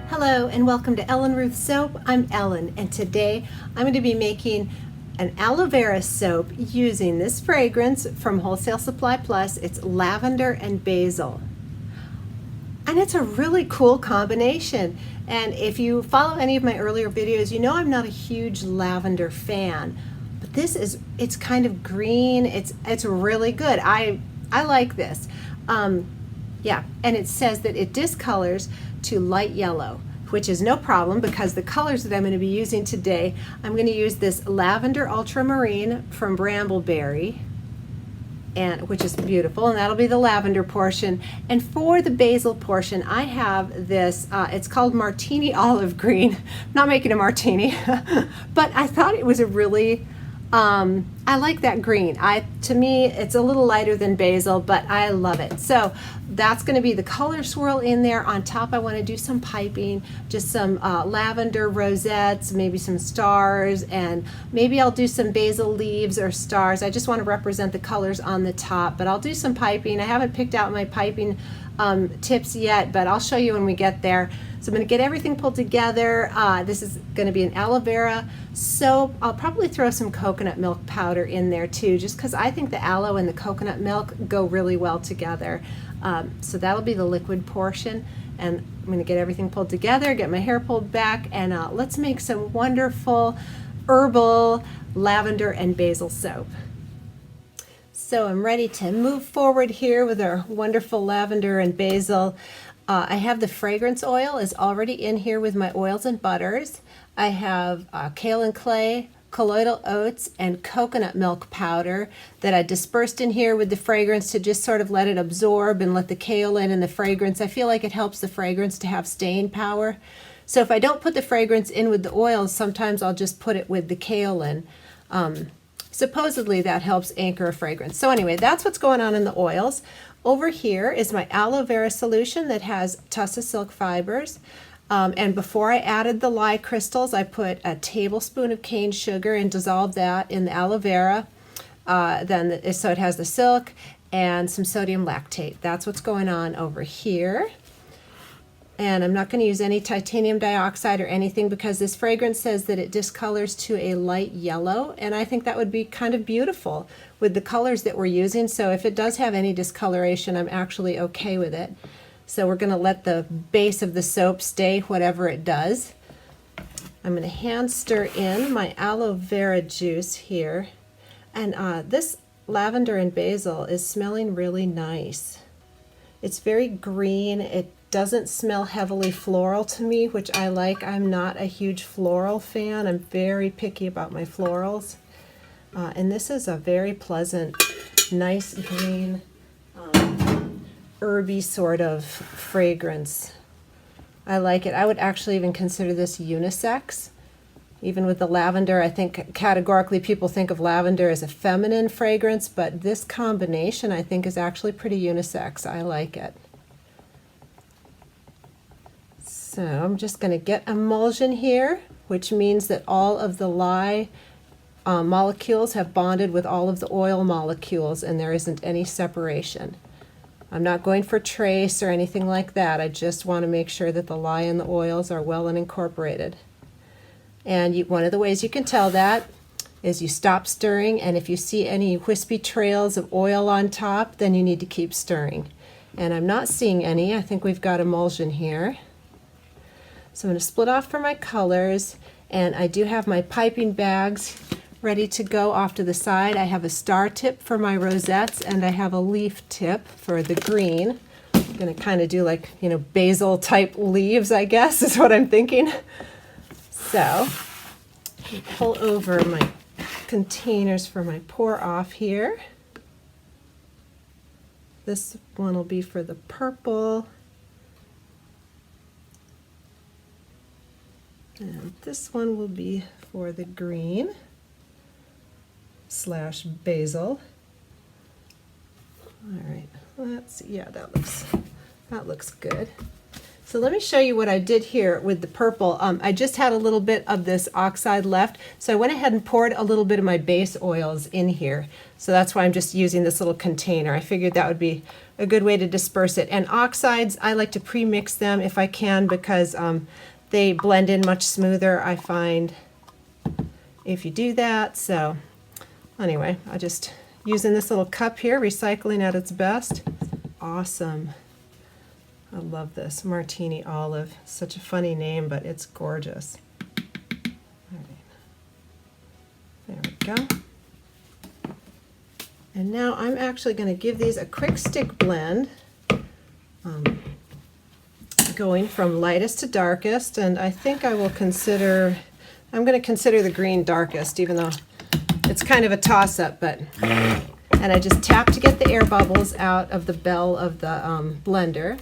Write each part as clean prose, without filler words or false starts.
Hello and welcome to Ellen Ruth Soap. I'm Ellen and today I'm going to be making an aloe vera soap using this fragrance from Wholesale Supply Plus. It's lavender and basil. And it's a really cool combination. And if you follow any of my earlier videos, you know I'm not a huge lavender fan. But it's kind of green. It's really good. I like this. Yeah, and it says that it discolors to light yellow, which is no problem because the colors that I'm going to be using today, I'm going to use this lavender ultramarine from Brambleberry, and which is beautiful, and that'll be the lavender portion. And for the basil portion, I have this, it's called Martini Olive Green. I'm not making a martini, but I thought it was a really, I like that green. To me, it's a little lighter than basil, but I love it. So that's going to be the color swirl in there. On top, I want to do some piping, just some lavender rosettes, maybe some stars, and maybe I'll do some basil leaves or stars. I just want to represent the colors on the top, but I'll do some piping. I haven't picked out my piping tips yet, but I'll show you when we get there. So I'm going to get everything pulled together. This is going to be an aloe vera soap. I'll probably throw some coconut milk powder in there too, just because I think the aloe and the coconut milk go really well together. So that'll be the liquid portion, and I'm going to get everything pulled together, get my hair pulled back, and let's make some wonderful herbal lavender and basil soap. So I'm ready to move forward here with our wonderful lavender and basil. I have the fragrance oil is already in here with my oils and butters. I have kale and clay, colloidal oats, and coconut milk powder that I dispersed in here with the fragrance to just sort of let it absorb and let the kaolin and the fragrance. I feel like it helps the fragrance to have staying power. So if I don't put the fragrance in with the oils, sometimes I'll just put it with the kaolin. Supposedly that helps anchor a fragrance. So anyway, that's what's going on in the oils. Over here is my aloe vera solution that has tussa silk fibers. And before I added the lye crystals, I put a tablespoon of cane sugar and dissolved that in the aloe vera. So it has the silk and some sodium lactate. That's what's going on over here. And I'm not going to use any titanium dioxide or anything because this fragrance says that it discolors to a light yellow, and I think that would be kind of beautiful with the colors that we're using. So if it does have any discoloration, I'm actually okay with it. So we're going to let the base of the soap stay whatever it does. I'm going to hand stir in my aloe vera juice here, and this lavender and basil is smelling really nice. It's very green. It doesn't smell heavily floral to me, which I like. I'm not a huge floral fan. I'm very picky about my florals. And this is a very pleasant, nice green, herby sort of fragrance. I like it. I would actually even consider this unisex. Even with the lavender, I think categorically people think of lavender as a feminine fragrance, but this combination I think is actually pretty unisex. I like it. So I'm just going to get emulsion here, which means that all of the lye molecules have bonded with all of the oil molecules and there isn't any separation. I'm not going for trace or anything like that. I just want to make sure that the lye and the oils are well and incorporated. And one of the ways you can tell that is you stop stirring, and if you see any wispy trails of oil on top, then you need to keep stirring. And I'm not seeing any. I think we've got emulsion here. So I'm going to split off for my colors, and I do have my piping bags ready to go off to the side. I have a star tip for my rosettes, and I have a leaf tip for the green. I'm going to kind of do like, basil type leaves, I guess, is what I'm thinking. So pull over my containers for my pour off here. This one will be for the purple. And this one will be for the green / basil. All right, let's see. Yeah, that looks good. So let me show you what I did here with the purple. I just had a little bit of this oxide left, so I went ahead and poured a little bit of my base oils in here. So that's why I'm just using this little container. I figured that would be a good way to disperse it. And oxides, I like to pre-mix them if I can, because they blend in much smoother, I find, if you do that. So anyway, I just using this little cup here, recycling at its best. Awesome. I love this Martini Olive. Such a funny name, but it's gorgeous. All right. There we go. And now I'm actually going to give these a quick stick blend, going from lightest to darkest, and I think I will consider, I'm going to consider the green darkest, even though it's kind of a toss-up, but, and I just tap to get the air bubbles out of the bell of the blender.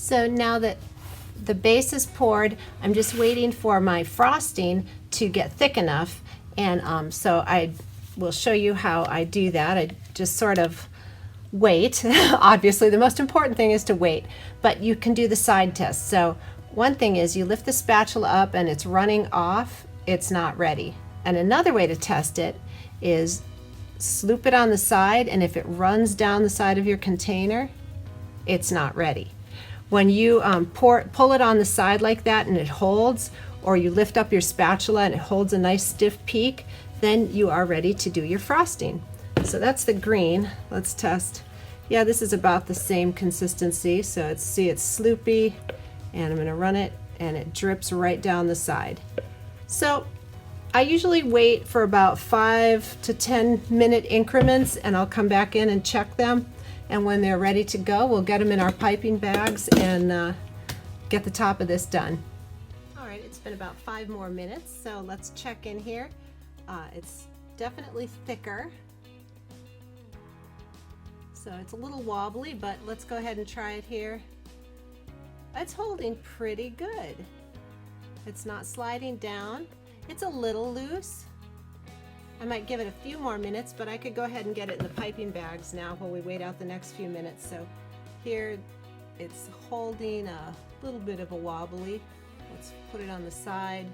So now that the base is poured, I'm just waiting for my frosting to get thick enough, and so I will show you how I do that. I just sort of wait. Obviously, the most important thing is to wait, but you can do the side test. So one thing is you lift the spatula up and it's running off, it's not ready. And another way to test it is sloop it on the side, and if it runs down the side of your container, it's not ready. When you pull it on the side like that and it holds, or you lift up your spatula and it holds a nice stiff peak, then you are ready to do your frosting. So that's the green. Let's test. Yeah, this is about the same consistency. So it's sloopy, and I'm going to run it and it drips right down the side. So I usually wait for about 5 to 10 minute increments, and I'll come back in and check them. And when they're ready to go, we'll get them in our piping bags and get the top of this done. All right, it's been about 5 more minutes, so let's check in here. It's definitely thicker. So it's a little wobbly, but let's go ahead and try it here. It's holding pretty good. It's not sliding down. It's a little loose. I might give it a few more minutes, but I could go ahead and get it in the piping bags now while we wait out the next few minutes. So here it's holding a little bit of a wobbly. Let's put it on the side.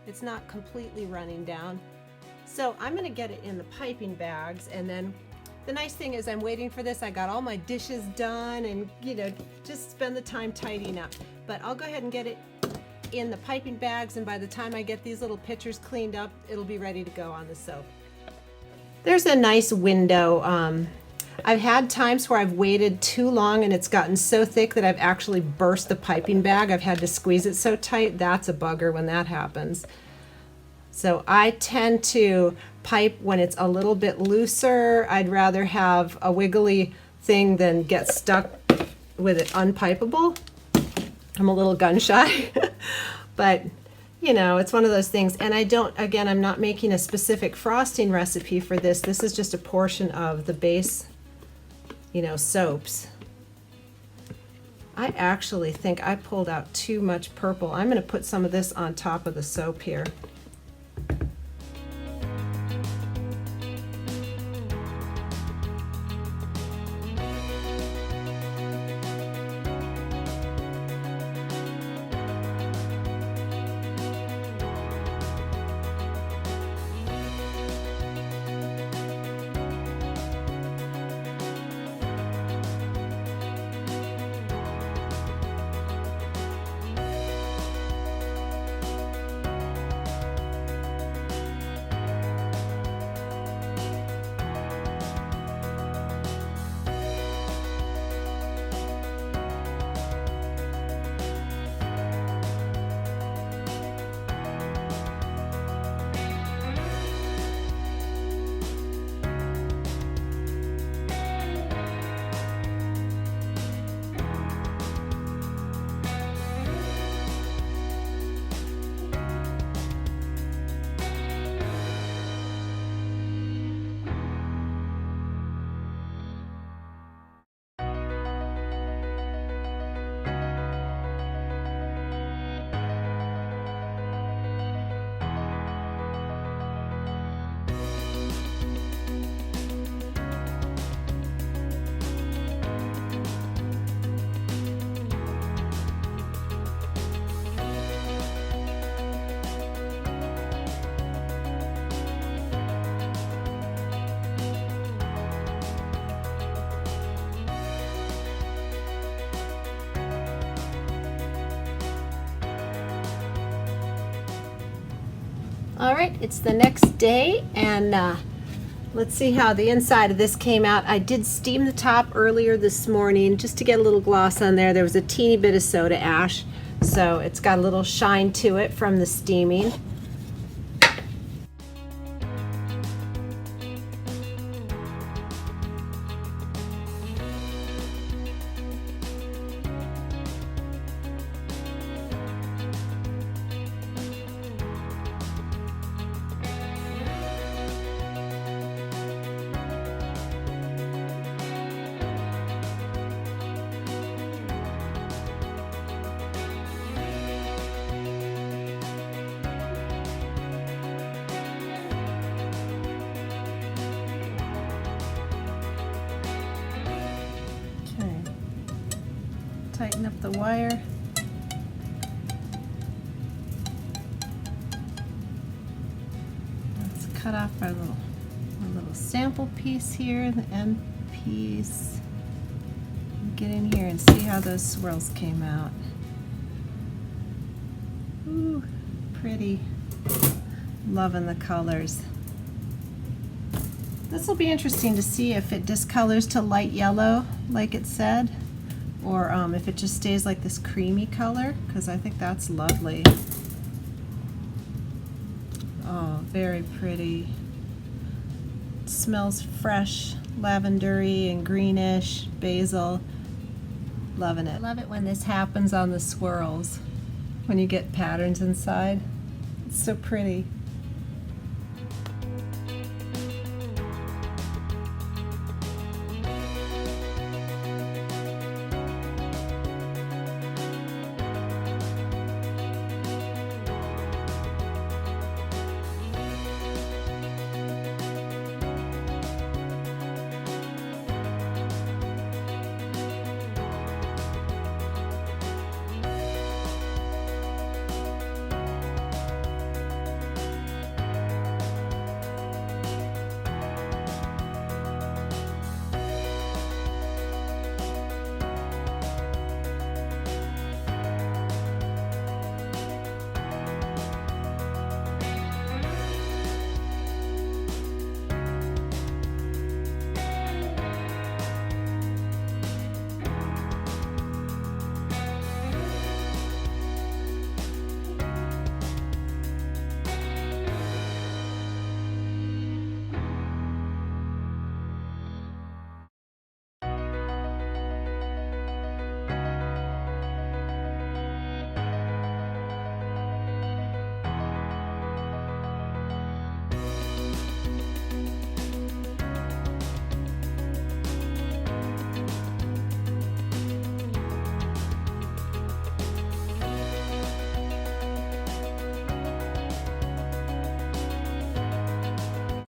It's not completely running down. So I'm going to get it in the piping bags, and then the nice thing is I'm waiting for this. I got all my dishes done and, you know, just spend the time tidying up. But I'll go ahead and get it in the piping bags, and by the time I get these little pitchers cleaned up, it'll be ready to go on the soap. There's a nice window. I've had times where I've waited too long and it's gotten so thick that I've actually burst the piping bag. I've had to squeeze it so tight. That's a bugger when that happens. So I tend to pipe when it's a little bit looser. I'd rather have a wiggly thing than get stuck with it unpipeable. I'm a little gun shy, but you know, it's one of those things. And I'm not making a specific frosting recipe for this. This is just a portion of the base, you know, soaps. I actually think I pulled out too much purple. I'm going to put some of this on top of the soap here. All right, it's the next day, and let's see how the inside of this came out. I did steam the top earlier this morning just to get a little gloss on there. There was a teeny bit of soda ash, so it's got a little shine to it from the steaming. Tighten up the wire. Let's cut off our little sample piece here, the end piece. Get in here and see how those swirls came out. Ooh, pretty. Loving the colors. This will be interesting to see if it discolors to light yellow like it said, or if it just stays like this creamy color, because I think that's lovely. Oh, very pretty. It smells fresh, lavendery and greenish, basil. Loving it. I love it when this happens on the swirls, when you get patterns inside. It's so pretty.